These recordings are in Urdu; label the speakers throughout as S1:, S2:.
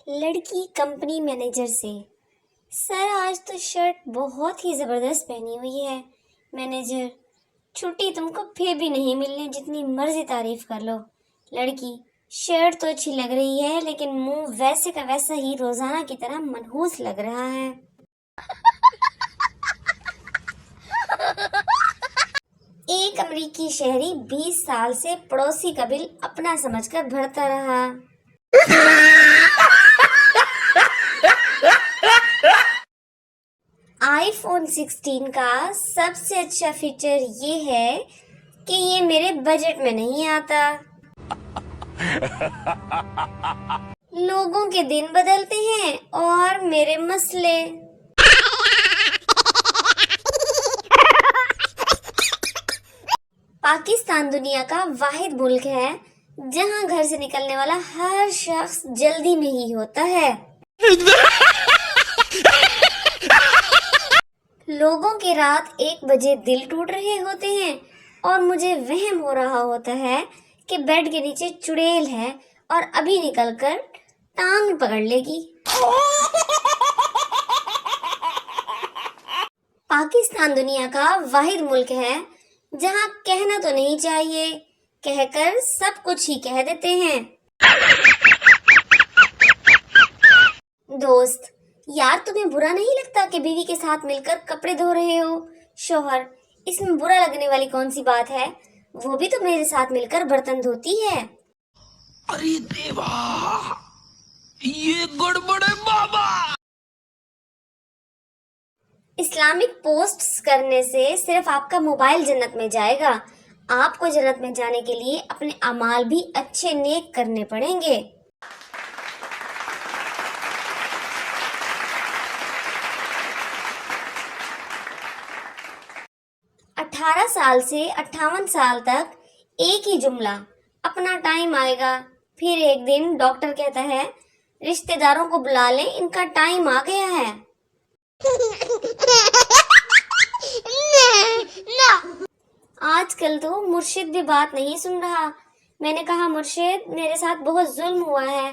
S1: لڑکی کمپنی مینیجر سے: سر آج تو شرٹ بہت ہی زبردست پہنی ہوئی ہے۔ مینیجر: چھٹی تم کو پھر بھی نہیں ملنی، جتنی مرضی تعریف کر لو۔ لڑکی: شرٹ تو اچھی لگ رہی ہے لیکن منہ ویسے کا ویسا ہی روزانہ کی طرح منحوس لگ رہا ہے۔ ایک امریکی شہری 20 سال سے پڑوسی کا بل اپنا سمجھ کر بھرتا رہا۔ آئی فون 16 کا سب سے اچھا فیچر یہ ہے کہ یہ میرے بجٹ میں نہیں آتا۔ لوگوں کے دن بدلتے ہیں اور میرے مسئلے۔ پاکستان دنیا کا واحد ملک ہے جہاں گھر سے نکلنے والا ہر شخص جلدی میں ہی ہوتا ہے۔ لوگوں کے رات 1 بجے دل ٹوٹ رہے ہوتے ہیں اور مجھے وہم ہو رہا ہوتا ہے کہ بیڈ کے نیچے چڑیل ہے اور ابھی نکل کر ٹانگ پکڑ لے گی۔ پاکستان دنیا کا واحد ملک ہے جہاں کہنا تو نہیں چاہیے، کہہ کر سب کچھ ہی کہہ دیتے ہیں۔ دوست: یار تمہیں برا نہیں لگتا کہ بیوی کے ساتھ مل کر کپڑے دھو رہے ہو؟ شوہر: اس میں برا لگنے والی کون سی بات ہے، وہ بھی تو میرے ساتھ مل کر برتن دھوتی ہے۔
S2: ارے دیوا، یہ گڑبڑ ہے بابا۔
S1: اسلامک پوسٹس کرنے سے صرف آپ کا موبائل جنت میں جائے گا، آپ کو جنت میں جانے کے لیے اپنے اعمال بھی اچھے نیک کرنے پڑیں گے۔ 18 سال سے 58 سال تک ایک ہی جملہ: اپنا ٹائم آئے گا۔ پھر ایک دن ڈاکٹر کہتا ہے رشتہ داروں کو بلا لیں، ان کا ٹائم آ گیا ہے۔ آج کل تو مرشد بھی بات نہیں سن رہا۔ میں نے کہا مرشد میرے ساتھ بہت ظلم ہوا ہے،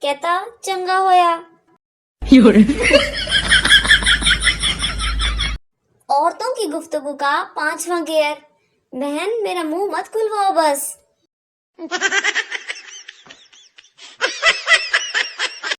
S1: کہتا چنگا ہویا۔ عورتوں کی گفتگو کا 5واں گیئر: بہن میرا منہ مت کھلواؤ بس۔